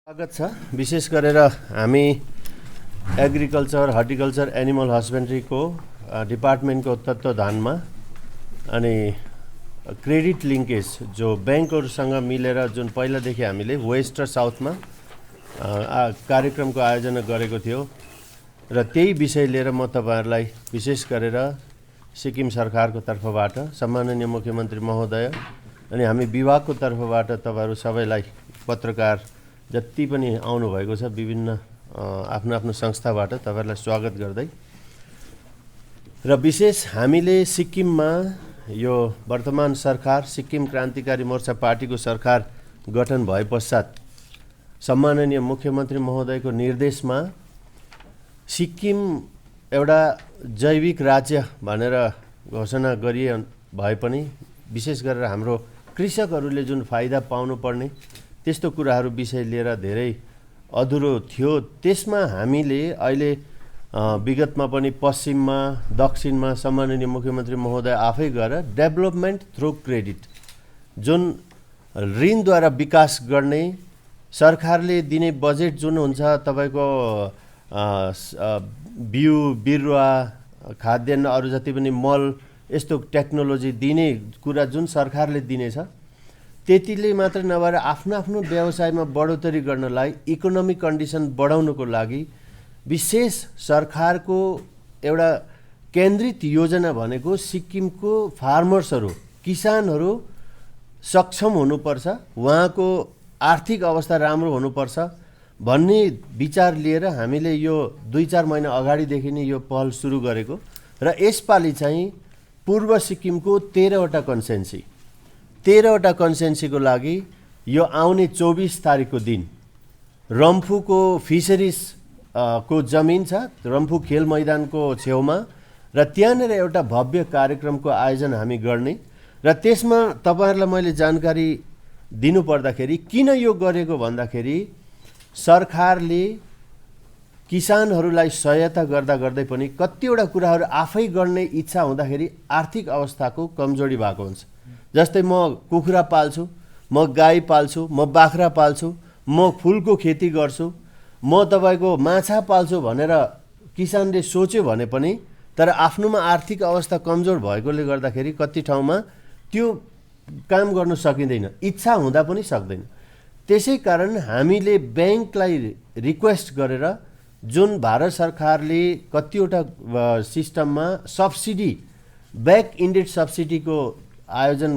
स्वागत छ। विशेष गरेर हामी एग्रिकल्चर, हर्टिकल्चर, एनिमल हस्बेन्ड्रीको डिपार्टमेन्टको तत्त्वावधानमा अनि क्रेडिट लिङ्केज जो ब्याङ्कहरूसँग मिलेर जुन पहिलादेखि हामीले वेस्ट र साउथमा कार्यक्रमको आयोजना गरेको थियो र त्यही विषय लिएर म तपाईहरुलाई विशेष गरेर सिक्किम सरकारको तर्फबाट सम्माननीय मुख्यमन्त्री महोदय अनि हामी विभागको तर्फबाट तपाईहरु सबैलाई पत्रकार जति पनि आउनु भएको छ विभिन्न आफ्नो आफ्नो संस्थाबाट तपाईहरुलाई स्वागत गर्दै र विशेष हामीले सिक्किममा यो वर्तमान सरकार सिक्किम क्रान्तिकारी मोर्चा पार्टीको सरकार गठन भए पश्चात सम्माननीय मुख्यमन्त्री महोदयको निर्देशमा सिक्किम एउटा जैविक राज्य भनेर घोषणा गरिए भए पनि विशेष गरेर हाम्रो कृषकहरूले जुन फाइदा पाउनु पर्ने त्यस्तो कुराहरू विषय लिएर धेरै अधुरो थियो। त्यसमा हामीले अहिले विगतमा पनि पश्चिममा दक्षिणमा सम्माननीय मुख्यमन्त्री महोदय आफै गएर डेभलपमेन्ट थ्रु क्रेडिट जुन ऋणद्वारा विकास गर्ने सरकारले दिने बजेट जुन हुन्छ तपाईको बिउ बिरुवा खाद्यान्न अरु जति पनि मल यस्तो टेक्नोलोजी दिने कुरा जुन सरकारले दिनेछ त्यतिले मात्र नभएर आफ्नो आफ्नो व्यवसायमा बढोत्तरी गर्नलाई इकोनोमिक कन्डिसन बढाउनको लागि विशेष सरकारको एउटा केन्द्रित योजना भनेको सिक्किमको फार्मर्सहरू किसानहरू सक्षम हुनुपर्छ, उहाँको आर्थिक अवस्था राम्रो हुनुपर्छ भन्ने विचार लिएर हामीले यो 2-4 महिना अगाडिदेखि नै यो पहल सुरु गरेको र यसपालि चाहिँ पूर्व सिक्किमको 13 वटा कन्सेन्सीको लागि यो आउने 24 तारिकको दिन रम्फूको फिसरिज को जमिन छ, रम्फू खेल मैदानको छेउमा र त्यहाँनेर एउटा भव्य कार्यक्रमको आयोजना हामी गर्ने र त्यसमा तपाईहरुलाई मैले जानकारी दिनु पर्दाखेरि किन यो गरेको भन्दाखेरि सरकारले किसानहरूलाई सहायता गर्दा गर्दै पनि कतिवटा कुराहरू आफै गर्ने इच्छा हुँदाखेरि आर्थिक अवस्थाको कमजोरी भएको हुन्छ। जस्तै म कुखुरा पाल्छु, म गाई पाल्छु, म बाख्रा पाल्छु, म फूलको खेती गर्छु, म तपाईको माछा पाल्छु भनेर किसानले सोच्यो भने पनि तर आफ्नोमा आर्थिक अवस्था कमजोर भएकोले गर्दाखेरि कति ठाउँमा त्यो काम गर्न सकिँदैन, इच्छा हुँदा पनि सक्दैन। त्यसैकारण हामीले ब्याङ्कलाई रिक्वेस्ट गरेर जुन भारत सरकारले कतिवटा सिस्टममा सब्सिडी ब्याक इन्डेड सब्सिडीको आयोजन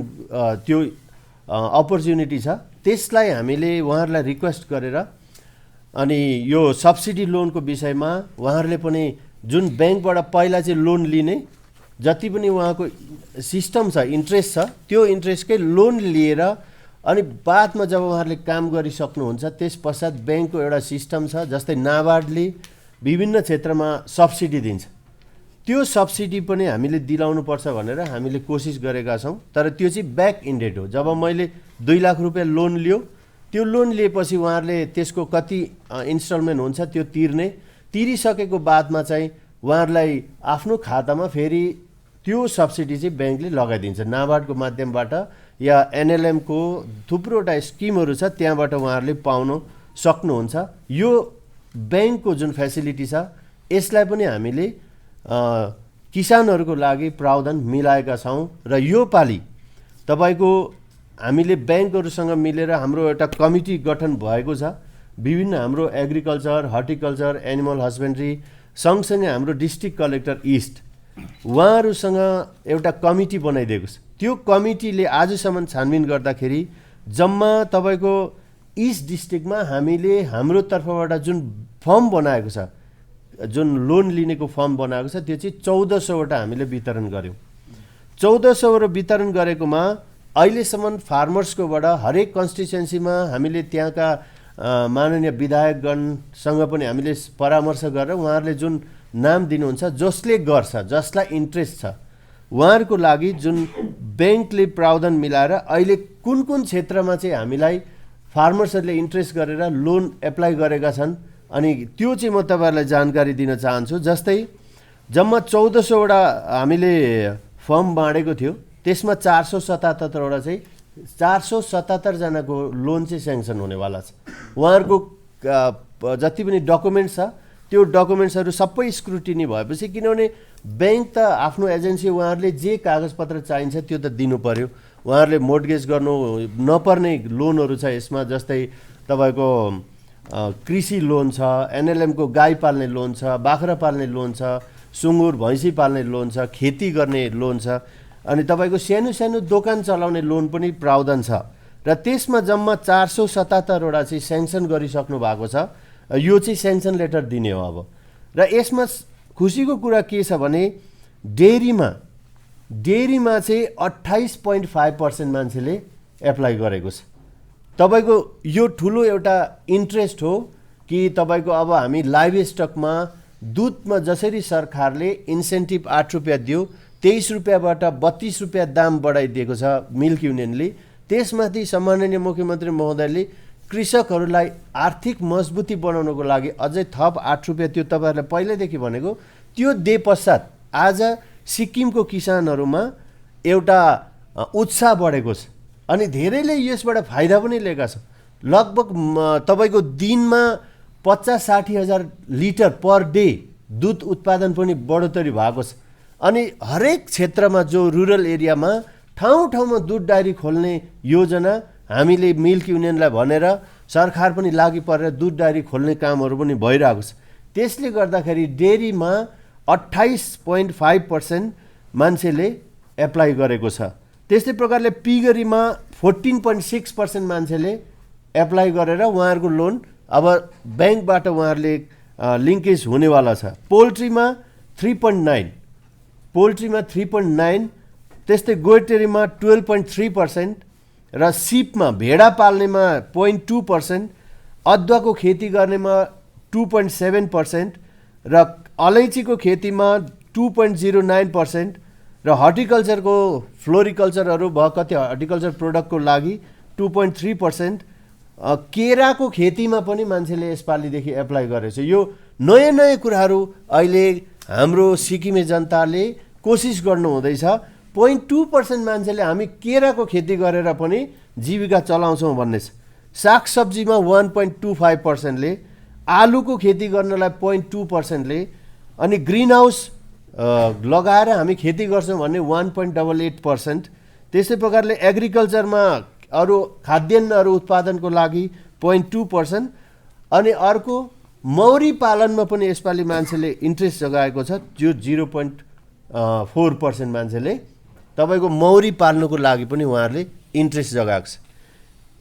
त्यो अपर्च्युनिटी छ त्यसलाई हामीले उहाँहरुलाई रिक्वेस्ट गरेर अनि यो सब्सिडी लोनको विषयमा उहाँहरुले पनि जुन ब्याङ्कबाट पहिला चाहिँ लोन लिने जति पनि उहाँको सिस्टम छ इन्ट्रेस्ट छ त्यो इन्ट्रेस्टकै लोन लिएर अनि बादमा जब उहाँहरुले काम गरिसक्नुहुन्छ त्यसपश्चात ब्याङ्कको एउटा सिस्टम छ जस्तै नाबार्डले विभिन्न क्षेत्रमा सब्सिडी दिन्छ, त्यो सब्सिडी पनि हामीले दिलाउनु पर्छ भनेर हामीले कोसिस गरेका छौं। तर त्यो चाहिँ ब्याक इन्डेड हो। जब मैले 2 लाख रुपैयाँ लोन लियो त्यो लोन लिएपछि उहाँहरुले त्यसको कति इन्स्टलमेन्ट हुन्छ त्यो तिरिसकेको बादमा चाहिँ उहाँहरुलाई आफ्नो खातामा फेरि त्यो सब्सिडी चाहिँ ब्याङ्कले लगाइदिन्छ। नाबार्डको माध्यमबाट या एनएलएम को थुप्रोवटा स्किमहरू छ त्यहाँबाट उहाँहरुले पाउन सक्नुहुन्छ। यो ब्याङ्कको जुन फेसिलिटी छ यसलाई पनि हामीले किसानहरूको लागि प्रावधान मिलाएका छौं र यो पालि तपाईको हामीले ब्याङ्कहरूसँग मिलेर हाम्रो एउटा कमिटी गठन भएको छ। विभिन्न हाम्रो एग्रिकल्चर, हर्टिकल्चर, एनिमल हस्बेन्ड्री सँगसँगै हाम्रो डिस्ट्रिक्ट कलेक्टर ईस्ट उहाँहरुसँग एउटा कमिटी बनाइदिएको छ। त्यो कमिटीले आजसम्म छानबिन गर्दाखेरि जम्मा तपाईको ईस्ट डिस्ट्रिक्टमा हामीले हाम्रो तर्फबाट जुन फर्म बनाएको छ, जुन लोन लिनेको फर्म बनाएको छ त्यो चाहिँ 1400 वटा हामीले वितरण गर्यौं। 1400 वटा वितरण गरेकोमा अहिलेसम्म फार्मर्सकोबाट हरेक कन्स्टिट्युएन्सीमा हामीले त्यहाँका माननीय विधायकगणसँग पनि हामीले परामर्श गरेर उहाँहरुले जुन नाम दिनुहुन्छ जसले गर्छ जसलाई इन्ट्रेस्ट छ उहाँहरुको लागि जुन ब्याङ्कले प्रावधान मिलाएर अहिले कुन कुन क्षेत्रमा चाहिँ हामीलाई फार्मर्सहरुले इन्ट्रेस्ट गरेर लोन एप्लाई गरेका छन् अनि त्यो चाहिँ म तपाईहरुलाई जानकारी दिन चाहन्छु। जस्तै जम्मा 1400 वटा हामीले फर्म बाँडेको थियो त्यसमा 477 वटा चाहिँ 477 जनाको लोन चाहिँ स्याङ्सन हुनेवाला छ। उहाँहरुको जति पनि डकुमेन्ट्स छ त्यो डकुमेन्ट्सहरू सबै स्क्रुटिनी भएपछि, किनभने ब्याङ्क त आफ्नो एजेन्सी उहाँहरूले जे कागजपत्र चाहिन्छ त्यो त दिनु पर्यो। उहाँहरूले मोर्टगेज गर्नु नपर्ने लोनहरू छ यसमा, जस्तै तपाईँको कृषि लोन छ, एनएलएमको गाई पाल्ने लोन छ, बाख्रा पाल्ने लोन छ, सुँगुर भैँसी पाल्ने लोन छ, खेती गर्ने लोन छ, अनि तपाईँको सानो सानो दोकान चलाउने लोन पनि प्रावधान छ र त्यसमा जम्मा 477वटा चाहिँ सेङ्सन गरिसक्नु भएको छ। यो चाहिँ सेङ्सन लेटर दिने हो अब। र यसमा खुसीको कुरा के छ भने डेरीमा चाहिँ 28.5% मान्छेले एप्लाई गरेको छ। तपाईँको यो ठुलो एउटा इन्ट्रेस्ट हो कि तपाईँको अब हामी लाइभ स्टकमा दुधमा जसरी सरकारले इन्सेन्टिभ 8 रुपियाँ दियो, 23 रुपियाँबाट 32 रुपियाँ दाम बढाइदिएको छ मिल्क युनियनले। त्यसमाथि सम्माननीय मुख्यमन्त्री महोदयले कृषकहरूलाई आर्थिक मजबुती बनाउनको लागि अझै थप 8 रुपियाँ, त्यो तपाईँहरूलाई पहिल्यैदेखि भनेको, त्यो दे पश्चात आज सिक्किमको किसानहरूमा एउटा उत्साह बढेको छ अनि धेरैले यसबाट फाइदा पनि लिएका छ। लगभग तपाईँको दिनमा 50-60 हजार लिटर पर डे दुध उत्पादन पनि बढोत्तरी भएको छ। अनि हरेक क्षेत्रमा जो रुरल एरियामा ठाउँ दुध डायरी खोल्ने योजना हामीले मिल्क युनियनलाई भनेर सरकार पनि लागि परेर दुध डायरी खोल्ने कामहरू पनि भइरहेको छ। त्यसले गर्दाखेरि डेरीमा 28.5% मान्छेले एप्लाई गरेको छ। त्यस्तै प्रकारले पिगरीमा 14.6% मान्छेले एप्लाई गरेर उहाँहरूको लोन अब ब्याङ्कबाट उहाँहरूले लिङ्केज हुनेवाला छ। पोल्ट्रीमा 3.9, त्यस्तै गोइटेरीमा 12.3% र सिपमा भेडा पाल्नेमा 0.2%, अदुवाको खेती गर्नेमा 2.7% र अलैँचीको खेतीमा 2.09% र हर्टिकल्चरको फ्लोरिकल्चरहरू भयो कति हर्टिकल्चर प्रोडक्टको लागि 2.3%, केराको खेतीमा पनि मान्छेले यसपालिदेखि एप्लाई गरेको छ। यो नयाँ कुराहरू अहिले हाम्रो सिक्किमे जनताले कोसिस गर्नु हुँदैछ। 0.2% मान्छेले हामी केराको खेती गरेर पनि जीविका चलाउँछौँ भन्ने छ। सागसब्जीमा 1.25%ले, आलुको खेती गर्नलाई 0.2%ले, अनि ग्रिन हाउस लगाएर हामी खेती गर्छौँ भन्ने 1.88%। त्यस्तै प्रकारले एग्रिकल्चरमा अरू खाद्यान्नहरू उत्पादनको लागि 0.2%। अनि अर्को मौरी पालनमा पनि यसपालि मान्छेले इन्ट्रेस्ट जगाएको छ, जो 0.4% मान्छेले तपाईँको मौरी पाल्नुको लागि पनि उहाँहरूले इन्ट्रेस्ट जगाएको छ।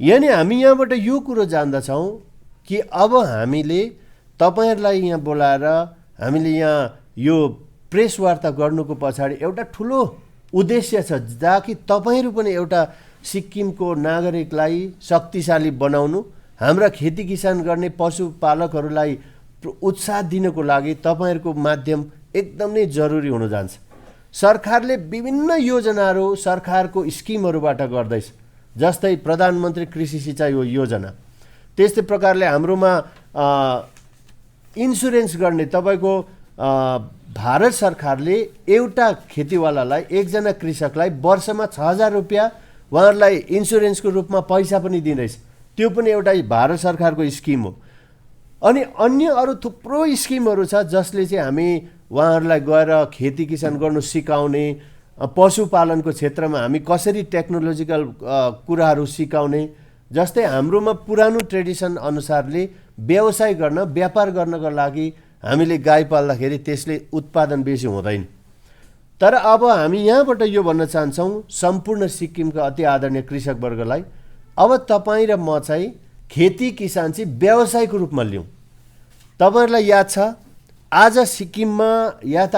यानि हामी यहाँबाट यो कुरो जान्दछौँ कि अब हामीले तपाईँहरूलाई यहाँ बोलाएर हामीले यहाँ यो प्रेस वार्ता गर्नुको पछाडि एउटा ठुलो उद्देश्य छ, जहाँ कि तपाईँहरू पनि एउटा सिक्किमको नागरिकलाई शक्तिशाली बनाउनु, हाम्रा खेती किसान गर्ने पशुपालकहरूलाई उत्साह दिनको लागि तपाईँहरूको माध्यम एकदम नै जरुरी हुन जान्छ। सरकारले विभिन्न योजनाहरू सरकारको स्किमहरूबाट गर्दैछ, जस्तै प्रधानमन्त्री कृषि सिँचाइ योजना। त्यस्तै प्रकारले हाम्रोमा इन्सुरेन्स गर्ने तपाईँको भारत सरकारले एउटा खेतीवालालाई, एकजना कृषकलाई वर्षमा 6,000 रुपियाँ उहाँहरूलाई इन्सुरेन्सको रूपमा पैसा पनि दिँदैछ। त्यो पनि एउटा भारत सरकारको स्किम हो। अनि अन्य अरू थुप्रो स्किमहरू छ जसले चाहिँ हामी उहाँहरूलाई गएर खेती किसान गर्नु सिकाउने, पशुपालनको क्षेत्रमा हामी कसरी टेक्नोलोजिकल कुराहरू सिकाउने। जस्तै हाम्रोमा पुरानो ट्रेडिसन अनुसारले व्यवसाय गर्न, व्यापार गर्नको लागि हामीले गाई पाल्दाखेरि त्यसले उत्पादन बेसी हुँदैन। तर अब हामी यहाँबाट यो भन्न चाहन्छौँ सम्पूर्ण सिक्किमका अति आदरणीय कृषकवर्गलाई, अब तपाईँ र म चाहिँ खेती किसान चाहिँ व्यवसायको रूपमा लिउँ। तपाईँहरूलाई याद छ आज सिक्किममा या त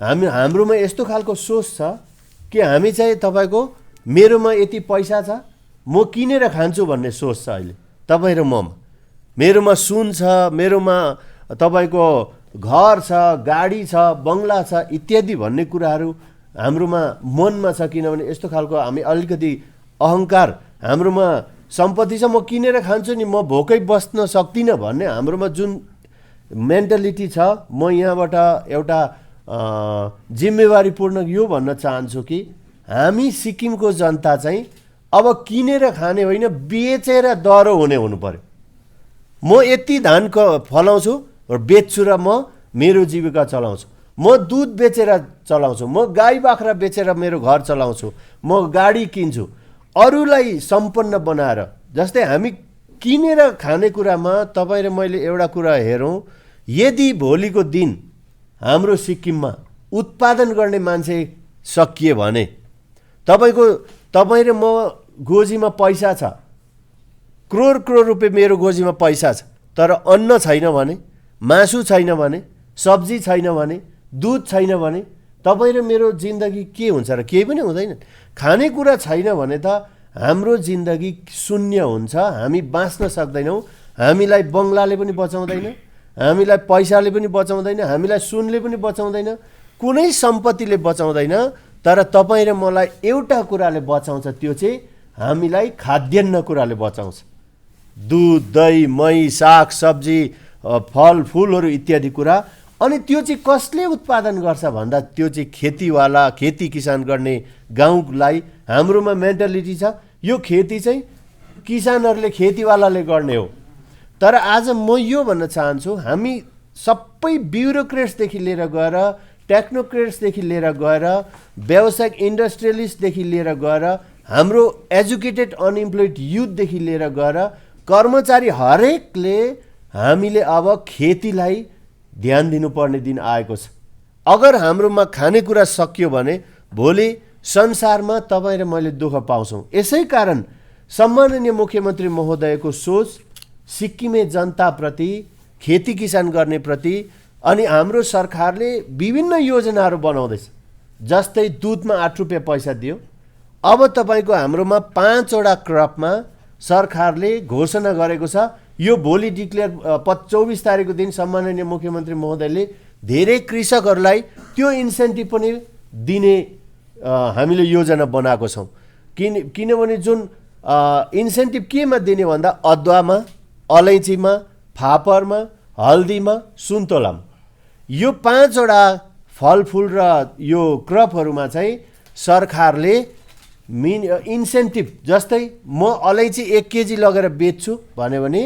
हाम्रोमा यस्तो खालको सोच छ कि हामी चाहिँ तपाईँको मेरोमा यति पैसा छ म किनेर खान्छु भन्ने सोच छ अहिले तपाईँ र ममा। मेरोमा सुन छ, मेरोमा तपाईँको घर छ, गाडी छ, बङ्गला छ इत्यादि भन्ने कुराहरू हाम्रोमा मनमा छ। किनभने यस्तो खालको हामी अलिकति अहङ्कार, हाम्रोमा सम्पत्ति छ म किनेर खान्छु नि, म भोकै बस्न सक्दिनँ भन्ने हाम्रोमा जुन मेन्टालिटी छ, म यहाँबाट एउटा जिम्मेवारीपूर्ण यो भन्न चाहन्छु कि हामी सिक्किमको जनता चाहिँ अब किनेर खाने होइन, बेचेर दह्रो हुने हुनु पर्यो। म यति धान फलाउँछु र बेच्छु र म मेरो जीविका चलाउँछु, म दुध बेचेर चलाउँछु, म गाई बाख्रा बेचेर मेरो घर चलाउँछु, म गाडी किन्छु, अरूलाई सम्पन्न बनाएर। जस्तै हामी किनेर खानेकुरामा तपाईँ र मैले एउटा कुरा हेरौँ, यदि भोलिको दिन हाम्रो सिक्किममा उत्पादन गर्ने मान्छे सकिए भने तपाईँ र म गोजीमा पैसा छ, करोड करोड रुपियाँ मेरो गोजीमा पैसा छ, तर अन्न छैन भने, मासु छैन भने, सब्जी छैन भने, दुध छैन भने तपाईँ र मेरो जिन्दगी के हुन्छ र? केही पनि हुँदैन। खानेकुरा छैन भने त हाम्रो जिन्दगी शून्य हुन्छ, हामी बाँच्न सक्दैनौँ। हामीलाई बङ्गलाले पनि बचाउँदैन, हामीलाई पैसाले पनि बचाउँदैन, हामीलाई सुनले पनि बचाउँदैन, कुनै सम्पत्तिले बचाउँदैन। तर तपाईँ र मलाई एउटा कुराले बचाउँछ, त्यो चाहिँ हामीलाई खाद्यान्न कुराले बचाउँछ। दुध, दही, मही, साग सब्जी, फल फुलहरू इत्यादि कुरा। अनि त्यो चाहिँ कसले उत्पादन गर्छ भन्दा त्यो चाहिँ खेतीवाला, खेती किसान गर्ने गाउँलाई। हाम्रोमा मेन्टालिटी छ यो खेती चाहिँ किसानहरूले खेतीवालाले गर्ने हो। तर आज म यो भन्न चाहन्छु, हामी सबै ब्युरोक्रेट्सदेखि लिएर गएर, टेक्नोक्रेट्सदेखि लिएर गएर, व्यावसायिक इन्डस्ट्रियलिस्टदेखि लिएर गएर, हाम्रो एजुकेटेड अनइम्प्लोइड युथदेखि लिएर गएर कर्मचारी हरेकले हामीले अब खेतीलाई ध्यान दिनुपर्ने दिन आएको छ। अगर हाम्रोमा खानेकुरा सकियो भने भोलि संसारमा तपाईँ र मैले दुःख पाउँछौँ। यसै कारण सम्माननीय मुख्यमन्त्री महोदयको सोच सिक्किमे जनताप्रति, खेती किसान गर्ने प्रति, अनि हाम्रो सरकारले विभिन्न योजनाहरू बनाउँदैछ। जस्तै दुधमा 8 रुपियाँ पैसा दियो। अब तपाईँको हाम्रोमा 5 वटा क्रपमा सरकारले घोषणा गरेको छ, यो भोलि डिक्लेयर 24 तारिकको दिन सम्माननीय मुख्यमन्त्री महोदयले धेरै कृषकहरूलाई त्यो इन्सेन्टिभ पनि दिने हामीले योजना बनाएको छौँ। किनभने जुन इन्सेन्टिभ केमा दिने भन्दा अदुवामा, अलैँचीमा, फापरमा, हल्दीमा, सुन्तोलामा, यो 5 वटा फलफुल र यो क्रपहरूमा चाहिँ सरकारले इन्सेन्टिभ, जस्तै म अलैँची 1 केजी लगेर बेच्छु भन्यो भने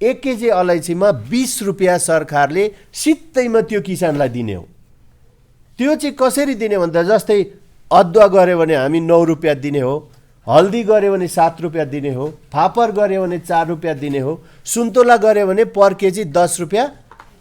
1 केजी अलैँचीमा 20 रुपियाँ सरकारले सित्तैमा त्यो किसानलाई दिने हो। त्यो चाहिँ कसरी दिने भन्दा जस्तै अदुवा गऱ्यो भने हामी 9 रुपियाँ दिने हो, हल्दी गऱ्यो भने 7 रुपियाँ दिने हो, फापर गऱ्यो भने 4 रुपियाँ दिने हो, सुन्तोला गऱ्यो भने पर केजी 10 रुपियाँ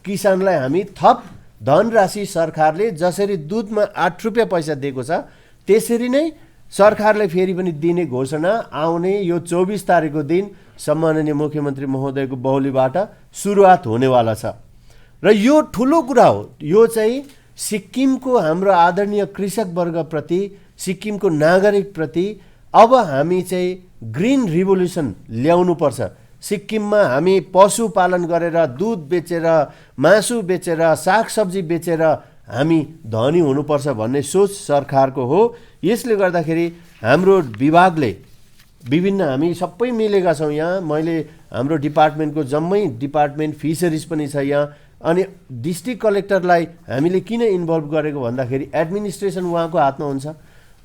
किसानलाई हामी थप धनराशि सरकारले जसरी दुधमा 8 रुपियाँ पैसा दिएको छ त्यसरी नै सरकारले फेरि पनि दिने घोषणा आउने यो 24 तारिकको दिन सम्माननीय मुख्यमन्त्री महोदयको बाहुलीबाट सुरुवात हुनेवाला छ। र यो ठुलो कुरा हो। यो चाहिँ सिक्किमको हाम्रो आदरणीय कृषक वर्गप्रति, सिक्किमको नागरिकप्रति अब हामी चाहिँ ग्रिन रिभोल्युसन ल्याउनुपर्छ। सिक्किममा हामी पशुपालन गरेर, दुध बेचेर, मासु बेचेर, सागसब्जी बेचेर हामी धनी हुनुपर्छ भन्ने सोच सरकारको हो। यसले गर्दाखेरि हाम्रो विभागले विभिन्न, हामी सबै मिलेका छौँ यहाँ। मैले हाम्रो डिपार्टमेन्टको जम्मै डिपार्टमेन्ट फिसरिज पनि छ यहाँ। अनि डिस्ट्रिक्ट कलेक्टरलाई हामीले किन इन्भल्भ गरेको भन्दाखेरि एडमिनिस्ट्रेसन उहाँको हातमा हुन्छ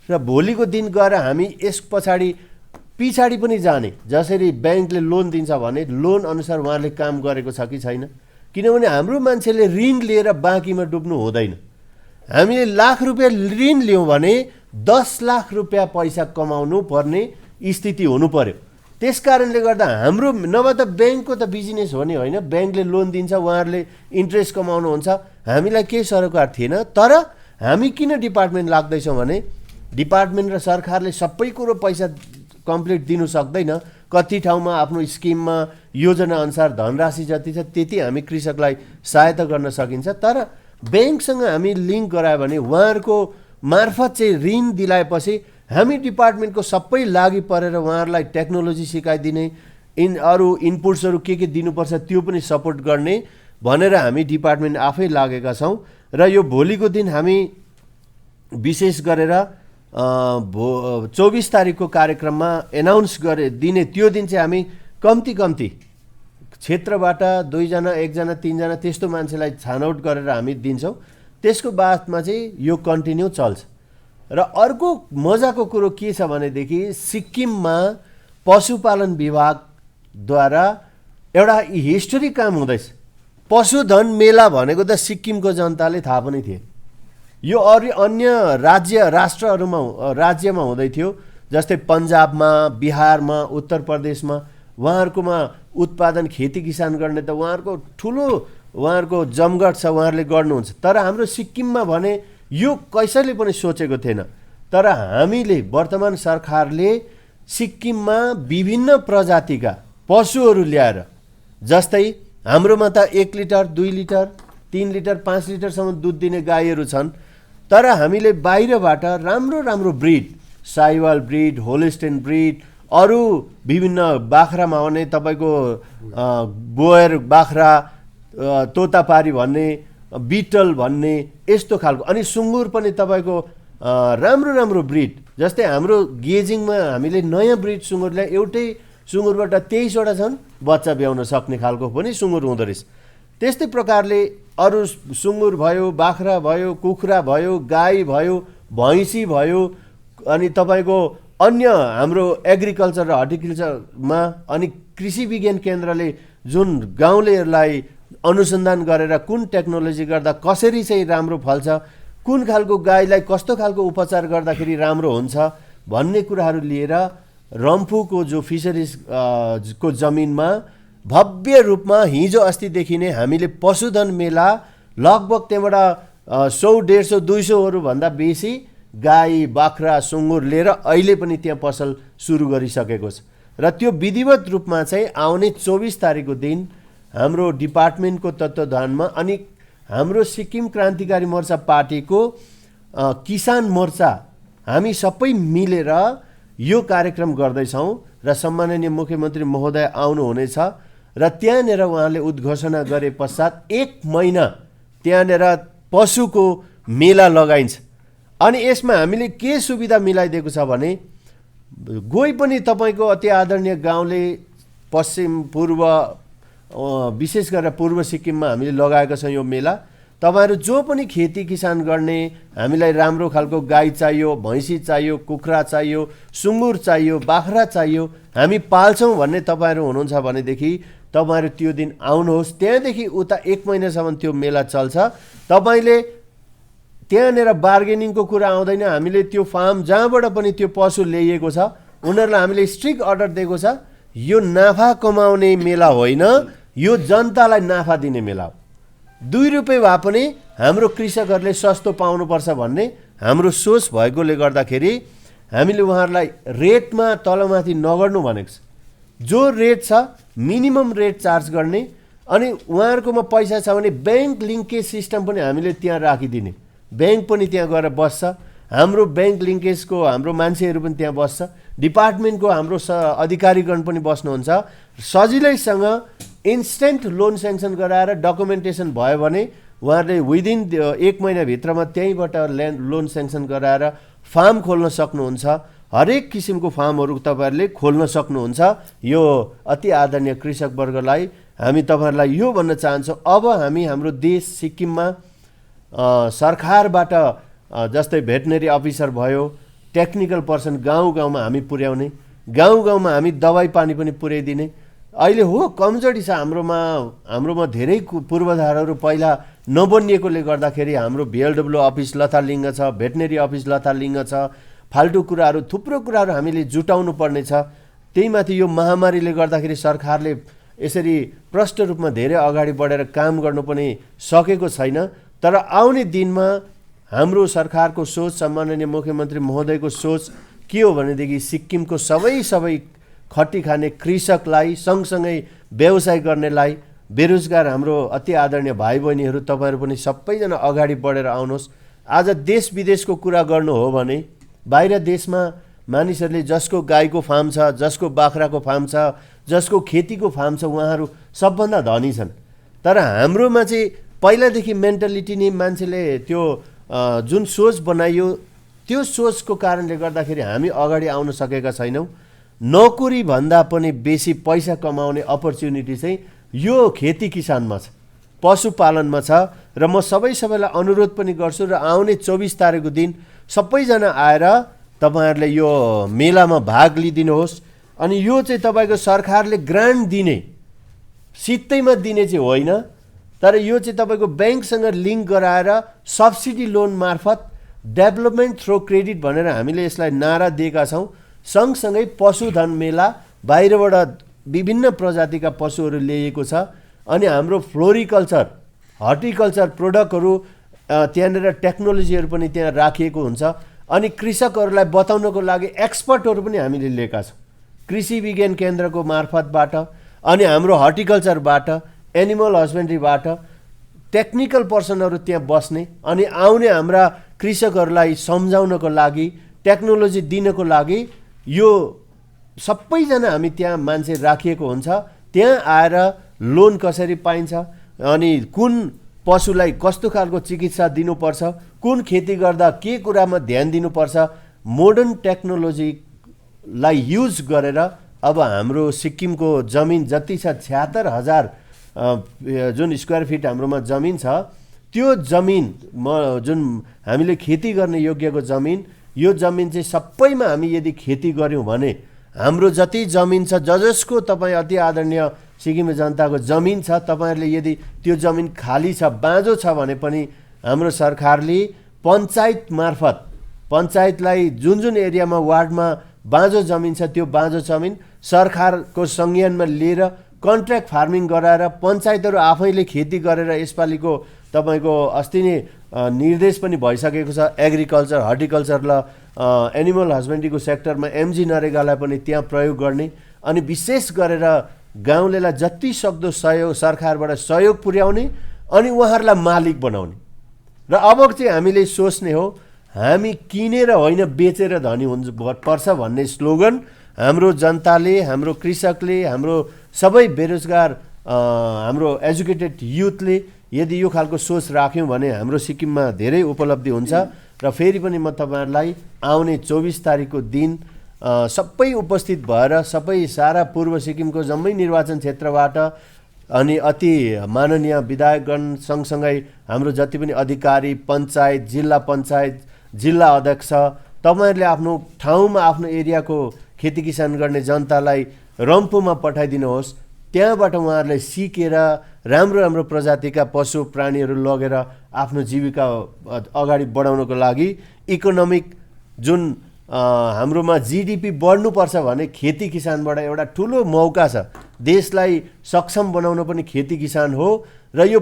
र भोलिको दिन गएर हामी यस पछाडि पनि जाने, जसरी ब्याङ्कले लोन दिन्छ भने लोन अनुसार उहाँले काम गरेको छ कि छैन। किनभने हाम्रो मान्छेले ऋण लिएर बाँकीमा डुब्नु हुँदैन। हामीले लाख रुपियाँ ऋण लियौँ भने 10 लाख रुपियाँ पैसा कमाउनु पर्ने स्थिति हुनु पर्यो। त्यस कारणले गर्दा हाम्रो नभए त ब्याङ्कको त बिजनेस हो नि होइन, ब्याङ्कले लोन दिन्छ, उहाँहरूले इन्ट्रेस्ट कमाउनुहुन्छ, हामीलाई केही सरोकार थिएन। तर हामी किन डिपार्टमेन्ट लाग्दैछौँ भने डिपार्टमेन्ट र सरकारले सबै कुरो पैसा कम्प्लिट दिनु सक्दैन। कति ठाउँमा आफ्नो स्किममा योजना अनुसार धनराशि जति छ त्यति हामी कृषकलाई सहायता गर्न सकिन्छ। तर ब्याङ्कसँग हामी लिङ्क गरायो भने उहाँहरूको मार्फत चाहिँ ऋण दिलाएपछि हामी डिपार्टमेन्टको सबै लागि परेर उहाँहरूलाई टेक्नोलोजी सिकाइदिने, अरू इनपुट्सहरू के दिनुपर्छ त्यो पनि सपोर्ट गर्ने भनेर हामी डिपार्टमेन्ट आफै लागेका छौँ। र यो भोलिको दिन हामी विशेष गरेर 24 तारिकको कार्यक्रममा एनाउन्स दिने त्यो दिन चाहिँ हामी कम्ती क्षेत्रबाट 2 जना, 1 जना, 3 जना त्यस्तो मान्छेलाई छानौट गरेर हामी दिन्छौँ। त्यसको बादमा चाहिँ यो कन्टिन्यू चल्छ। र अर्को मजाको कुरो के छ भनेदेखि सिक्किममा पशुपालन विभागद्वारा एउटा हिस्टोरिक काम हुँदैछ। पशुधन मेला भनेको त सिक्किमको जनताले थाहा पनि थिए। यो अरू अन्य राज्यमा हुँदै थियो, जस्तै पन्जाबमा, बिहारमा, उत्तर प्रदेशमा। उहाँहरूकोमा उत्पादन खेती किसान गर्ने त उहाँहरूको जमघट छ, उहाँहरूले गर्नुहुन्छ। तर हाम्रो सिक्किममा भने यो कसैले पनि सोचेको थिएन। तर हामीले वर्तमान सरकारले सिक्किममा विभिन्न प्रजातिका पशुहरू ल्याएर, जस्तै हाम्रोमा त 1 लिटर 2 लिटर 3 लिटर 5 लिटरसम्म दुध दिने गाईहरू छन्। तर हामीले बाहिरबाट राम्रो breed, Sahiwal breed, Holstein breed, अरू विभिन्न बाख्रामा भने तपाईँको बोयर बाख्रा, तोतापारी भन्ने, बिटल भन्ने, यस्तो खालको। अनि सुँगुर पनि तपाईँको राम्रो ब्रिड, जस्तै हाम्रो गेजिङमा हामीले नयाँ ब्रिड सुँगुर ल्याए, एउटै सुँगुरबाट 23 वटा छन् बच्चा ब्याउन सक्ने खालको पनि सुँगुर हुँदो रहेछ। त्यस्तै प्रकारले अरू सुँगुर भयो, बाख्रा भयो, कुखुरा भयो, गाई भयो, भैँसी भयो, अनि तपाईँको अन्य हाम्रो एग्रिकल्चर र हर्टिकल्चरमा अनि कृषि विज्ञान केन्द्रले जुन गाउँलेहरूलाई अनुसन्धान गरेर कुन टेक्नोलोजी गर्दा कसरी चाहिँ राम्रो फल्छ, कुन खालको गाईलाई कस्तो खालको उपचार गर्दाखेरि राम्रो हुन्छ भन्ने कुराहरू लिएर रम्फूको जो फिसरिज को जमिनमा भव्य रूपमा हिजो अस्तिदेखि नै हामीले पशुधन मेला लगभग त्यहाँबाट 100, 150, 200 भन्दा बेसी गाई, बाख्रा, सुँगुर लिएर अहिले पनि त्यहाँ पसल सुरु गरिसकेको छ। र त्यो विधिवत रूपमा चाहिँ आउने 24 तारिकको दिन हाम्रो डिपार्टमेन्टको तत्त्वावधानमा अनि हाम्रो सिक्किम क्रान्तिकारी मोर्चा पार्टीको किसान मोर्चा हामी सबै मिलेर यो कार्यक्रम गर्दैछौँ। र सम्माननीय मुख्यमन्त्री महोदय आउनुहुनेछ र त्यहाँनिर उहाँले उद्घोषणा गरे पश्चात 1 महिना त्यहाँनिर पशुको मेला लगाइन्छ। अनि यसमा हामीले के सुविधा मिलाइदिएको छ भने, कोही पनि तपाईँको अति आदरणीय गाउँले पश्चिम पूर्व विशेष गरेर पूर्व सिक्किममा हामीले लगाएको छ यो मेला। तपाईँहरू जो पनि खेती किसान गर्ने, हामीलाई राम्रो खालको गाई चाहियो, भैँसी चाहियो, कुखुरा चाहियो, सुँगुर चाहियो, बाख्रा चाहियो, हामी पाल्छौँ भन्ने तपाईँहरू हुनुहुन्छ भनेदेखि तपाईँहरू त्यो दिन आउनुहोस्। त्यहाँदेखि उता 1 महिनासम्म त्यो मेला चल्छ। तपाईँले त्यहाँनिर बार्गेनिङको कुरा आउँदैन। हामीले त्यो फार्म जहाँबाट पनि त्यो पशु ल्याइएको छ उनीहरूलाई हामीले स्ट्रिक्ट अर्डर दिएको छ, यो नाफा कमाउने मेला होइन, यो जनतालाई नाफा दिने मेला हो। 2 रुपियाँ भए पनि हाम्रो कृषकहरूले सस्तो पाउनुपर्छ भन्ने हाम्रो सोच भएकोले गर्दाखेरि हामीले उहाँहरूलाई रेटमा तलमाथि नगर्नु भनेको छ। जो रेट छ मिनिमम रेट चार्ज गर्ने। अनि उहाँहरूकोमा पैसा छ भने ब्याङ्क लिङ्केज सिस्टम पनि हामीले त्यहाँ राखिदिने। ब्याङ्क पनि त्यहाँ गएर बस्छ, हाम्रो ब्याङ्क लिङ्केजको हाम्रो मान्छेहरू पनि त्यहाँ बस्छ, डिपार्टमेन्टको हाम्रो अधिकारीगण पनि बस्नुहुन्छ। सजिलैसँग इन्स्टेन्ट लोन सेङ्सन गराएर डकुमेन्टेसन भयो भने उहाँहरूले विदिन 1 महिनाभित्रमा त्यहीँबाट लोन सेङ्सन गराएर फार्म खोल्न सक्नुहुन्छ। हरेक किसिमको फार्महरू तपाईँहरूले खोल्न सक्नुहुन्छ। यो अति आदरणीय कृषकवर्गलाई हामी तपाईँहरूलाई यो भन्न चाहन्छौँ, अब हामी हाम्रो देश सिक्किममा सरकारबाट जस्तै भेटनेरी अफिसर भयो, टेक्निकल पर्सन गाउँमा हामी पुर्याउने, गाउँमा हामी दबाई पानी पनि पुर्याइदिने। अहिले हो कमजोरी छ हाम्रोमा धेरै पूर्वाधारहरू पहिला नबनिएकोले गर्दाखेरि हाम्रो VLW अफिस लथालिङ्ग छ, भेटनेरी अफिस लथालिङ्ग छ, फाल्टु कुराहरू थुप्रो कुराहरू हामीले जुटाउनु पर्ने छ। त्यही माथि यो महामारीले गर्दाखेरि सरकारले यसरी प्रष्ट रूपमा धेरै अगाडि बढेर काम गर्नु पनि सकेको छैन। तर आउने दिनमा हाम्रो सरकारको सोच, सम्माननीय मुख्यमन्त्री महोदयको सोच के हो भनेदेखि सिक्किमको सबै खटी खाने कृषकलाई सँगसँगै व्यवसाय गर्नेलाई, बेरोजगार हाम्रो अति आदरणीय भाइ बहिनीहरू तपाईँहरू पनि सबैजना अगाडि बढेर आउनुहोस्। आज देश विदेशको कुरा गर्नु हो भने बाहिर देशमा मानिसहरूले जसको गाईको फार्म छ, जसको बाख्राको फार्म छ, जसको खेतीको फार्म छ, उहाँहरू सबभन्दा धनी छन्। तर हाम्रोमा चाहिँ पहिलादेखि मेन्टालिटी नै मान्छेले त्यो जुन सोच बनाइयो त्यो सोचको कारणले गर्दाखेरि हामी अगाडि आउन सकेका छैनौँ। नोकरी भन्दा पनि बेसी पैसा कमाउने अपर्च्युनिटी चाहिँ यो खेती किसानमा छ, पशुपालनमा छ। र म सबैलाई अनुरोध पनि गर्छु र आउने 24 तारिकको दिन सबैजना आएर तपाईँहरूले यो मेलामा भाग लिइदिनुहोस्। अनि यो चाहिँ तपाईँको सरकारले ग्रान्ट दिने सित्तैमा दिने चाहिँ होइन, तर यो चाहिँ तपाईँको ब्याङ्कसँग लिङ्क गराएर सब्सिडी लोन मार्फत डेभलपमेन्ट थ्रो क्रेडिट भनेर हामीले यसलाई नारा दिएका छौँ। सँगसँगै पशुधन मेला, बाहिरबाट विभिन्न प्रजातिका पशुहरू ल्याइएको छ अनि हाम्रो फ्लोरिकल्चर हर्टिकल्चर प्रोडक्टहरू त्यहाँनिर टेक्नोलोजीहरू पनि त्यहाँ राखिएको हुन्छ अनि कृषकहरूलाई बताउनको लागि एक्सपर्टहरू पनि हामीले लिएका छौँ कृषि विज्ञान केन्द्रको मार्फतबाट अनि हाम्रो हर्टिकल्चरबाट एनिमल हस्बेन्ड्रीबाट टेक्निकल पर्सनहरू त्यहाँ बस्ने अनि आउने हाम्रा कृषकहरूलाई सम्झाउनको लागि टेक्नोलोजी दिनको लागि यो सबैजना हामी त्यहाँ मान्छे राखिएको हुन्छ। त्यहाँ आएर लोन कसरी पाइन्छ अनि कुन पशुलाई कस्तो खालको चिकित्सा दिनुपर्छ, कुन खेती गर्दा के कुरामा ध्यान दिनुपर्छ, मोडर्न टेक्नोलोजीलाई युज गरेर अब हाम्रो सिक्किमको जमिन जति छ 76,000 जुन स्क्वायर फिट हाम्रोमा जमिन छ त्यो जमिन जुन हामीले खेती गर्ने योग्यको जमिन, यो जमिन चाहिँ सबैमा हामी यदि खेती गऱ्यौँ भने हाम्रो जति जमिन छ जसको तपाईँ अति आदरणीय सिक्किमे जनताको जमिन छ तपाईँहरूले यदि त्यो जमिन खाली छ बाँझो छ भने पनि हाम्रो सरकारले पञ्चायत मार्फत पञ्चायतलाई जुन जुन एरियामा वार्डमा बाँझो जमिन छ त्यो बाँझो जमिन सरकारको संज्ञानमा लिएर कन्ट्र्याक्ट फार्मिङ गराएर पञ्चायतहरू आफैले खेती गरेर यसपालिको तपाईँको अस्ति नै निर्देश पनि भइसकेको छ एग्रिकल्चर हर्टिकल्चर र एनिमल हस्बेन्ड्रीको सेक्टरमा एमजी नरेगालाई पनि त्यहाँ प्रयोग गर्ने अनि विशेष गरेर गाउँलेलाई जति सक्दो सहयोग सरकारबाट सहयोग पुर्याउने अनि उहाँहरूलाई मालिक बनाउने र अब चाहिँ हामीले सोच्ने हो हामी किनेर होइन बेचेर धनी हुनु पर्छ भन्ने स्लोगन हाम्रो जनताले हाम्रो कृषकले हाम्रो सबै बेरोजगार हाम्रो एजुकेटेड युथले यदि यो खालको सोच राख्यौँ भने हाम्रो सिक्किममा धेरै उपलब्धि हुन्छ। र फेरि पनि म तपाईँहरूलाई आउने 24 तारिकको दिन सबै उपस्थित भएर सबै सारा पूर्व सिक्किमको जम्मै निर्वाचन क्षेत्रबाट अनि अति माननीय विधायकगण सँगसँगै हाम्रो जति पनि अधिकारी पञ्चायत जिल्ला अध्यक्ष तपाईँहरूले आफ्नो ठाउँमा आफ्नो एरियाको खेती किसान गर्ने जनतालाई रम्फूमा पठाइदिनुहोस्। त्यहाँबाट उहाँहरूलाई सिकेर राम्रो राम्रो प्रजातिका पशु प्राणीहरू लगेर आफ्नो जीविका अगाडि बढाउनको लागि इकोनोमिक जुन हाम्रोमा जीडीपी बढ्नुपर्छ भने खेती किसानबाट एउटा ठुलो मौका छ। देशलाई सक्षम बनाउन पनि खेती किसान हो र यो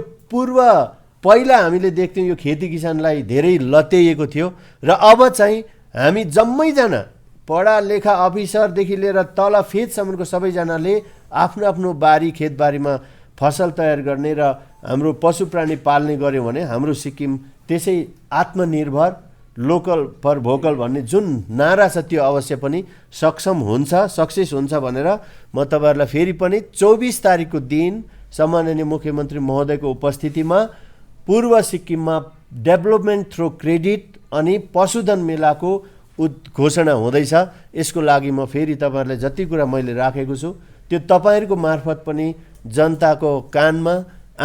पहिला हामीले देख्थ्यौँ यो खेती किसानलाई धेरै लत्याइएको थियो र अब चाहिँ हामी जम्मैजना पढा लेखा अफिसरदेखि लिएर तल फेदसम्मको सबैजनाले आफ्नो आफ्नो बारी खेतबारीमा फसल तयार गर्ने र हाम्रो पशु प्राणी पाल्ने गऱ्यौँ भने हाम्रो सिक्किम त्यसै आत्मनिर्भर लोकल फर भोकल भन्ने जुन नारा छ त्यो अवश्य पनि सक्षम हुन्छ सक्सेस हुन्छ भनेर म तपाईँहरूलाई फेरि पनि 24 तारिकको दिन सम्माननीय मुख्यमन्त्री महोदयको उपस्थितिमा पूर्व सिक्किममा डेभलपमेन्ट थ्रो क्रेडिट अनि पशुधन मेलाको घोषणा हुँदैछ। यसको लागि म फेरि तपाईँहरूलाई जति कुरा मैले राखेको छु त्यो तपाईँहरूको मार्फत पनि जनताको कानमा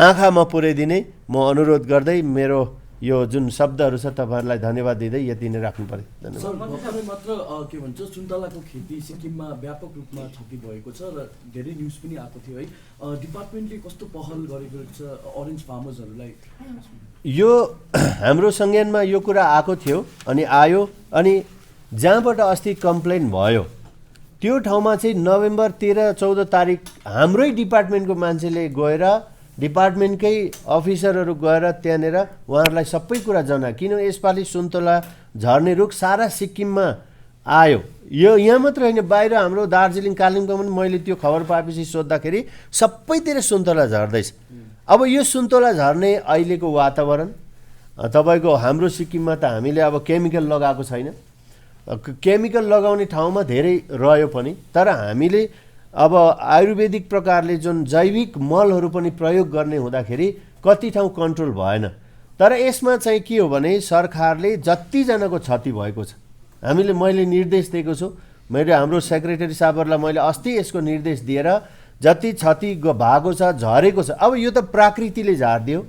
आँखामा पुर्याइदिने म अनुरोध गर्दै मेरो यो जुन शब्दहरू छ तपाईँहरूलाई धन्यवाद दिँदै यति नै राख्नु पर्यो। धन्यवाद। मात्र के भन्छ सुन्तलाको खेती सिक्किममा व्यापक रूपमा क्षति भएको छ र धेरै न्युज पनि आएको थियो है। डिपार्टमेन्टले कस्तो पहल गरेको छ अरेन्ज फार्मर्सहरूलाई? यो हाम्रो संज्ञानमा यो कुरा आएको थियो अनि आयो अनि जहाँबाट अस्ति कम्प्लेन भयो त्यो ठाउँमा चाहिँ नोभेम्बर 13-14 तारिक हाम्रै डिपार्टमेन्टको मान्छेले गएर डिपार्टमेन्टकै अफिसरहरू गएर त्यहाँनिर उहाँहरूलाई सबै कुरा जनायो किनभने यसपालि सुन्तला झर्ने रुख सारा सिक्किममा आयो। यो यहाँ मात्र होइन बाहिर हाम्रो दार्जिलिङ कालिम्पोङमा पनि मैले त्यो खबर पाएपछि सोद्धाखेरि सबैतिर सुन्तला झर्दैछ। अब यो सुन्तला झर्ने अहिलेको वातावरण तपाईँको हाम्रो सिक्किममा त हामीले अब केमिकल लगाएको छैन, केमिकल लगाउने ठाउँमा धेरै रह्यो पनि तर हामीले अब आयुर्वेदिक प्रकारले जुन जैविक मलहरू पनि प्रयोग गर्ने हुँदाखेरि कति ठाउँ कन्ट्रोल भएन। तर यसमा चाहिँ के हो भने सरकारले जतिजनाको क्षति भएको छ मैले निर्देश दिएको छु, मैले हाम्रो सेक्रेटरी साहबहरूलाई मैले अस्ति यसको निर्देश दिएर जति क्षति भएको छ झरेको छ अब यो त प्रकृतिले झारिदियो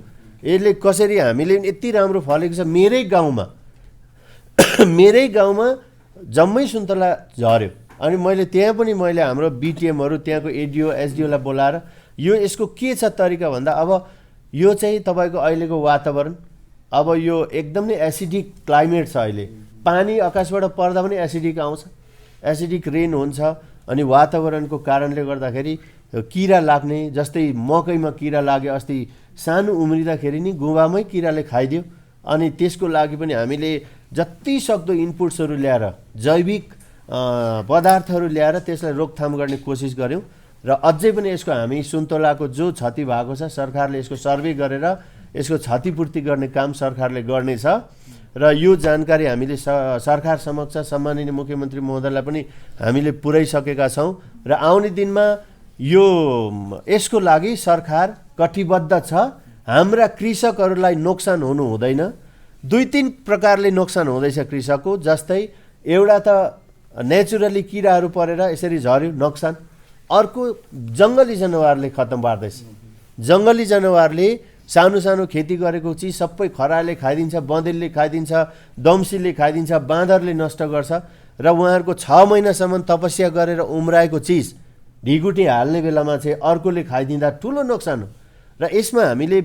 यसले कसरी हामीले यति राम्रो फलेको छ। मेरै गाउँमा जम्मै सुन्तला झर्यो अनि मैले त्यहाँ पनि हाम्रो बिटिएमहरू त्यहाँको एडिओ एसडिओलाई बोलाएर यो यसको के छ तरिका भन्दा अब यो चाहिँ तपाईँको अहिलेको वातावरण, अब यो एकदम नै एसिडिक क्लाइमेट छ अहिले, पानी आकाशबाट पर्दा पनि एसिडिक आउँछ, एसिडिक रेन हुन्छ। अनि वातावरणको कारणले गर्दाखेरि किरा लाग्ने, जस्तै मकैमा किरा लाग्यो, अस्ति सानो उम्रिँदाखेरि नि गुवामै किराले खाइदियो। अनि त्यसको लागि पनि हामीले जति सक्दो इनपुट्सहरू ल्याएर, जैविक पदार्थहरू ल्याएर त्यसलाई रोकथाम गर्ने कोसिस गऱ्यौँ। र अझै पनि यसको हामी सुन्तलाको जो क्षति भएको छ सरकारले यसको सर्वे गरेर यसको क्षतिपूर्ति गर्ने काम सरकारले गर्नेछ। र यो जानकारी हामीले सरकार समक्ष सम्माननीय मुख्यमन्त्री महोदयलाई पनि हामीले पुर्याइसकेका छौँ। र आउने दिनमा यो यसको लागि सरकार कटिबद्ध छ। हाम्रा कृषकहरूलाई नोक्सान हुनु हुँदैन। 2-3 प्रकारले नोक्सान हुँदैछ कृषकको, जस्तै एउटा त नेचुरली किराहरू परेर यसरी झर्यो नोक्सान, अर्को जङ्गली जनावरले खत्तम पार्दैछ। जङ्गली जनावरले सानो सानो खेती गरेको चिज सबै खराले खाइदिन्छ, बँदेलले खाइदिन्छ, दम्सीले खाइदिन्छ, बाँदरले नष्ट गर्छ। र उहाँहरूको 6 महिनासम्म तपस्या गरेर उम्राएको चिज ढिगुटी हाल्ने बेलामा चाहिँ अर्कोले खाइदिँदा ठुलो नोक्सान हो। र यसमा हामीले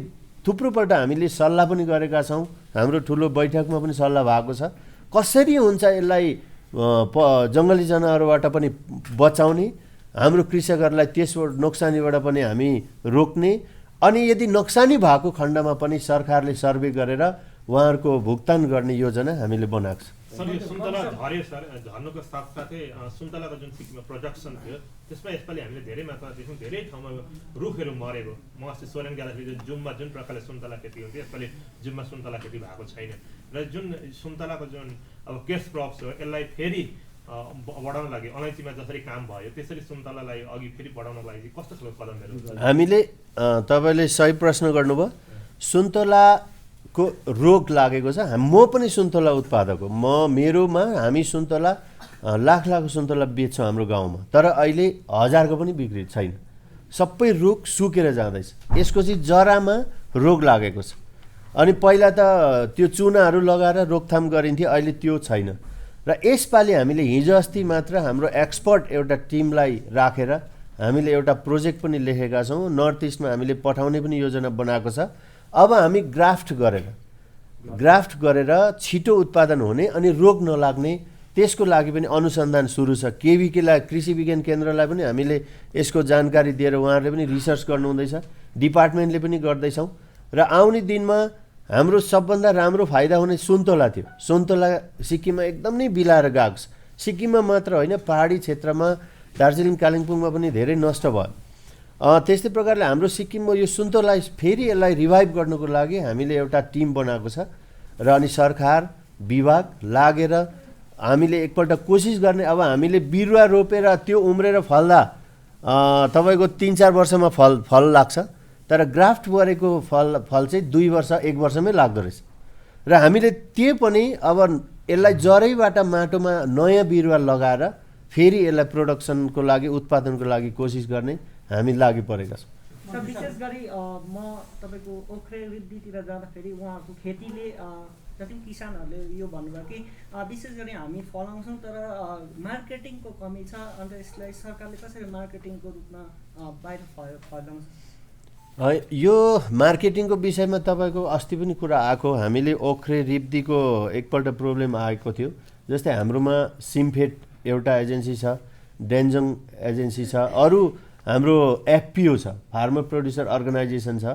थुप्रोपल्ट हामीले सल्लाह पनि गरेका छौँ, हाम्रो ठुलो बैठकमा पनि सल्लाह भएको छ कसरी हुन्छ यसलाई जङ्गली जनावरबाट पनि बचाउने, हाम्रो कृषकहरूलाई त्यसको नोक्सानीबाट पनि हामी रोक्ने। अनि यदि नोक्सानी भएको खण्डमा पनि सरकारले सर्वे गरेर उहाँहरूको भुक्तान गर्ने योजना हामीले बनाएको छ। सर यो सुन्तला झर्यो सर, झर्नुको साथसाथै सुन्तलाको जुन सिक्किममा प्रोडक्सन थियो त्यसमा यसपालि हामीले धेरै मात्रामा देख्यौँ धेरै ठाउँमा रुखहरू मरेको। म अस्ति सोरेङ जाँदाखेरि जुममा जुन प्रकारले सुन्तला खेती हुन्थ्यो यसपालि जुममा सुन्तला खेती भएको छैन। र जुन सुन्तलाको जुन अब केस क्रप्स हो यसलाई फेरि बढाउन लागि अलैँचीमा जसरी काम भयो त्यसरी सुन्तलालाई अघि फेरि बढाउनको लागि कस्तो खालको कदमहरू हामीले तपाईँले सही प्रश्न गर्नुभयो। सुन्तलाको रोग लागेको छ। म पनि सुन्तला उत्पादक हो। मेरोमा हामी सुन्तला लाख सुन्तला बेच्छौँ हाम्रो गाउँमा, तर अहिले 1000को पनि बिक्री छैन। सबै रुख सुकेर जाँदैछ। यसको चाहिँ जरामा रोग लागेको छ। अनि पहिला त त्यो चुनाहरू लगाएर रोकथाम गरिन्थ्यो, अहिले त्यो छैन। र यसपालि हामीले हिजो अस्ति मात्र हाम्रो एक्सपर्ट एउटा टिमलाई राखेर हामीले एउटा प्रोजेक्ट पनि लेखेका छौँ। नर्थ इस्टमा हामीले पठाउने पनि योजना बनाएको छ। अब हामी ग्राफ्ट गरेर छिटो उत्पादन हुने अनि रोग नलाग्ने त्यसको लागि पनि अनुसन्धान सुरु छ। केवीकेलाई कृषि विज्ञान केन्द्रलाई पनि हामीले यसको जानकारी दिएर उहाँहरूले पनि रिसर्च गर्नुहुँदैछ, डिपार्टमेन्टले पनि गर्दैछौँ। र आउने दिनमा हाम्रो सबभन्दा राम्रो फाइदा हुने सुन्तला थियो। सुन्तला सिक्किममा एकदम नै बिलाएर गएको छ। सिक्किममा मात्र होइन, पहाडी क्षेत्रमा दार्जिलिङ कालिम्पोङमा पनि धेरै नष्ट भयो। त्यस्तै प्रकारले हाम्रो सिक्किममा यो सुन्तला फेरि यसलाई रिभाइभ गर्नुको लागि हामीले एउटा टिम बनाएको छ। र अनि सरकार विभाग लागेर हामीले एकपल्ट कोसिस गर्ने। अब हामीले बिरुवा रोपेर त्यो उम्रेर फल्दा तपाईँको 3-4 वर्षमा फल लाग्छ, तर ग्राफ्ट गरेको फल चाहिँ 2 वर्ष 1 वर्षमै लाग्दो रहेछ। र हामीले त्यो पनि अब यसलाई जरैबाट माटोमा नयाँ बिरुवा लगाएर फेरि यसलाई प्रोडक्सनको लागि उत्पादनको लागि कोसिस गर्ने हामी लागि परेका छौँ। सर विशेष गरी म तपाईँको ओख्रे रिब्दीतिर जाँदाखेरि उहाँहरूको खेतीले जति किसानहरूले यो भन्नुभयो कि विशेष गरी हामी फलाउँछौँ तर मार्केटिङको कमी छ, अन्त यसलाई सरकारले कसरी मार्केटिङको रूपमा बाहिर फैलाउँछ? यो मार्केटिङको विषयमा तपाईँको अस्ति पनि कुरा आएको। हामीले ओख्रे रिब्दीको एकपल्ट प्रब्लम आएको थियो। जस्तै हाम्रोमा सिम्फेड एउटा एजेन्सी छ, डेन्जङ एजेन्सी छ, अरू हाम्रो एफपिओ छ, फार्मर प्रोड्युसर अर्गनाइजेसन छ।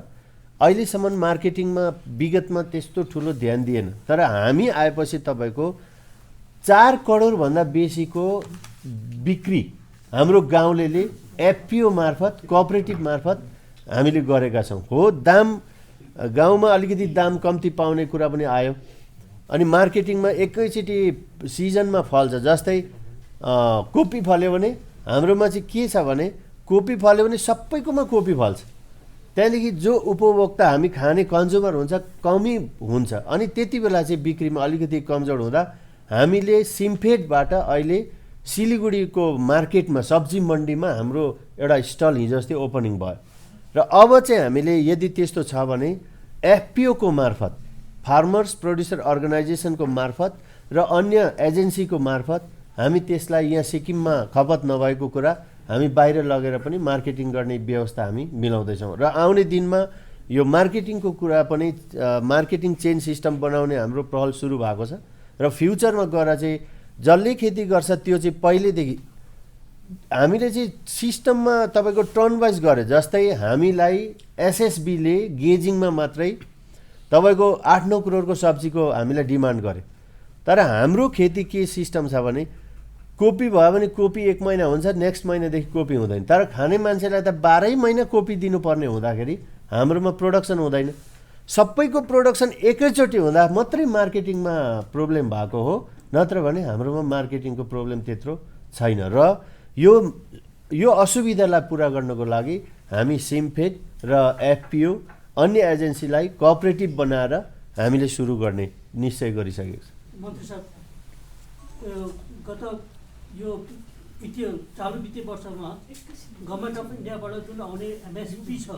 अहिलेसम्म मार्केटिङमा विगतमा त्यस्तो ठुलो ध्यान दिएन, तर हामी आएपछि तपाईँको 4 करोडभन्दा बेसीको बिक्री हाम्रो गाउँले एफपिओ मार्फत कोअपरेटिभ मार्फत हामीले गरेका छौँ। हो दाम गाउँमा अलिकति दाम कम्ती पाउने कुरा पनि आयो। अनि मार्केटिङमा एकैचोटि सिजनमा फल्छ। जस्तै कोपी फल्यो भने हाम्रोमा चाहिँ के छ भने कोपी फल्यो भने सबैकोमा कोपी फल्छ। त्यहाँदेखि जो उपभोक्ता हामी खाने कन्ज्युमर हुन्छ कमी हुन्छ। अनि त्यति बेला चाहिँ बिक्रीमा अलिकति कमजोर हुँदा हामीले सिम्फेडबाट अहिले सिलिगुडीको मार्केटमा सब्जी मन्डीमा हाम्रो एउटा स्टल हिजो अस्ति ओपनिङ भयो। र अब चाहिँ हामीले यदि त्यस्तो छ भने एफपिओको मार्फत, फार्मर्स प्रोड्युसर अर्गनाइजेसनको मार्फत र अन्य एजेन्सीको मार्फत हामी त्यसलाई यहाँ सिक्किममा खपत नभएको कुरा हामी बाहिर लगेर पनि मार्केटिङ गर्ने व्यवस्था हामी मिलाउँदैछौँ र आउने दिनमा यो मार्केटिङको कुरा पनि मार्केटिङ चेन सिस्टम बनाउने हाम्रो पहल सुरु भएको छ र फ्युचरमा गएर चाहिँ जसले खेती गर्छ त्यो चाहिँ पहिलेदेखि हामीले चाहिँ सिस्टममा तपाईँको टर्न वाइज गरे जस्तै हामीलाई एसएसबीले गेजिङमा मात्रै तपाईँको 8-9 करोडको सब्जीको हामीलाई डिमान्ड गर्यो तर हाम्रो खेती के सिस्टम छ भने कोपी भयो भने कोपी 1 महिना हुन्छ नेक्स्ट महिनादेखि कोपी हुँदैन तर खाने मान्छेलाई त 12 महिना कोपी दिनुपर्ने हुँदाखेरि हाम्रोमा प्रोडक्सन हुँदैन सबैको प्रोडक्सन एकैचोटि हुँदा मात्रै मार्केटिङमा प्रब्लम भएको हो नत्र भने हाम्रोमा मार्केटिङको प्रब्लम त्यत्रो छैन र यो असुविधालाई पुरा गर्नको लागि हामी सिमफेड र एफपिओ अन्य एजेन्सीलाई कोअपरेटिभ बनाएर हामीले सुरु गर्ने निश्चय गरिसकेको छ। मन्त्री साहब गत यो चालु वित्तीय वर्षमा गभर्मेन्ट अफ इन्डियाबाट जुन आउने एमएसपी छ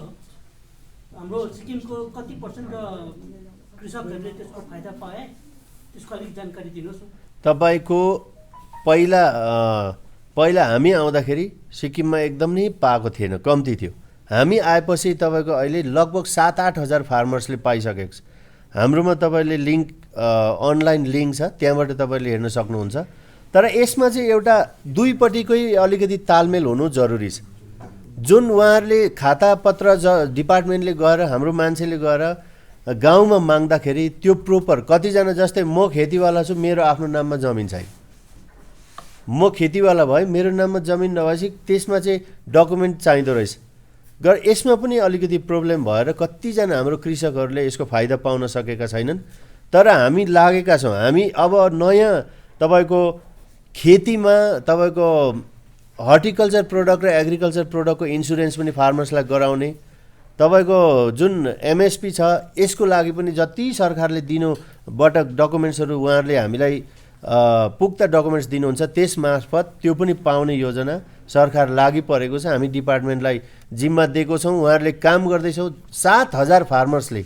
हाम्रो सिक्किमको कति % कृषकहरूले त्यसको फाइदा पाए त्यसको अलिक जानकारी दिनुहोस्। तपाईँको पहिला हामी आउँदाखेरि सिक्किममा एकदम नै पाएको थिएन कम्ती थियो हामी आएपछि तपाईँको अहिले लगभग 7-8 हजार फार्मर्सले पाइसकेको छ हाम्रोमा तपाईँले लिङ्क अनलाइन लिङ्क छ त्यहाँबाट तपाईँले हेर्न सक्नुहुन्छ तर यसमा चाहिँ एउटा दुईपट्टिकै अलिकति तालमेल हुनु जरुरी छ जुन उहाँहरूले खातापत्र डिपार्टमेन्टले गएर हाम्रो मान्छेले गएर गाउँमा माग्दाखेरि त्यो प्रोपर कतिजना जस्तै म खेतीवाला छु मेरो आफ्नो नाममा जमिन छैन म खेतीवाला भए मेरो नाममा जमिन नभएपछि त्यसमा चाहिँ डकुमेन्ट चाहिँदो रहेछ यसमा पनि अलिकति प्रब्लम भएर कतिजना हाम्रो कृषकहरूले यसको फाइदा पाउन सकेका छैनन् तर हामी लागेका छौँ हामी अब नयाँ तपाईँको खेतीमा तपाईँको हर्टिकल्चर प्रोडक्ट र एग्रिकल्चर प्रोडक्टको इन्सुरेन्स पनि फार्मर्सलाई गराउने तपाईँको जुन एमएसपी छ यसको लागि पनि जति सरकारले दिनुबाट डकुमेन्ट्सहरू उहाँहरूले हामीलाई पुख्ता डकुमेन्ट्स दिनुहुन्छ त्यस मार्फत त्यो पनि पाउने योजना सरकार लागि परेको छ हामी डिपार्टमेन्टलाई जिम्मा दिएको छौँ उहाँहरूले काम गर्दैछौँ 7,000 फार्मर्सले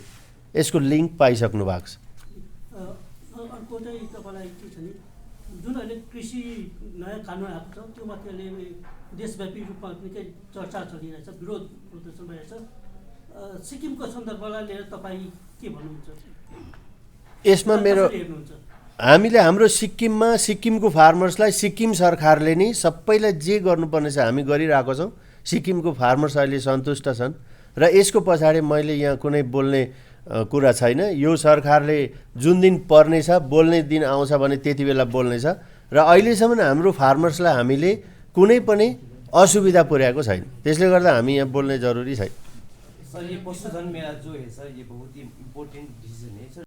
यसको लिङ्क पाइसक्नु भएको छ। अर्को चाहिँ तपाईँलाई के छ नि जुन अहिले कृषि नयाँ कानुन आएको छ त्यो माथि अहिले देशव्यापी रूपमा निकै चर्चा चलिरहेछ विरोध प्रदर्शन भइरहेछ सिक्किमको सन्दर्भलाई लिएर तपाईँ के भन्नुहुन्छ यसमा मेरो हामीले हाम्रो सिक्किममा सिक्किमको फार्मर्सलाई सिक्किम सरकारले नै सबैलाई जे गर्नुपर्ने छ हामी गरिरहेको छौँ सिक्किमको फार्मर्स अहिले सन्तुष्ट छन् र यसको पछाडि मैले यहाँ कुनै बोल्ने कुरा छैन यो सरकारले जुन दिन पर्नेछ बोल्ने दिन आउँछ भने त्यति बेला बोल्नेछ र अहिलेसम्म हाम्रो फार्मर्सलाई हामीले कुनै पनि असुविधा पुर्याएको छैन त्यसले गर्दा हामी यहाँ बोल्ने जरुरी छैन। सर ये पशुधन मेला जो है सर ये बहुत ही इम्पोर्टेंट डिसीजन है सर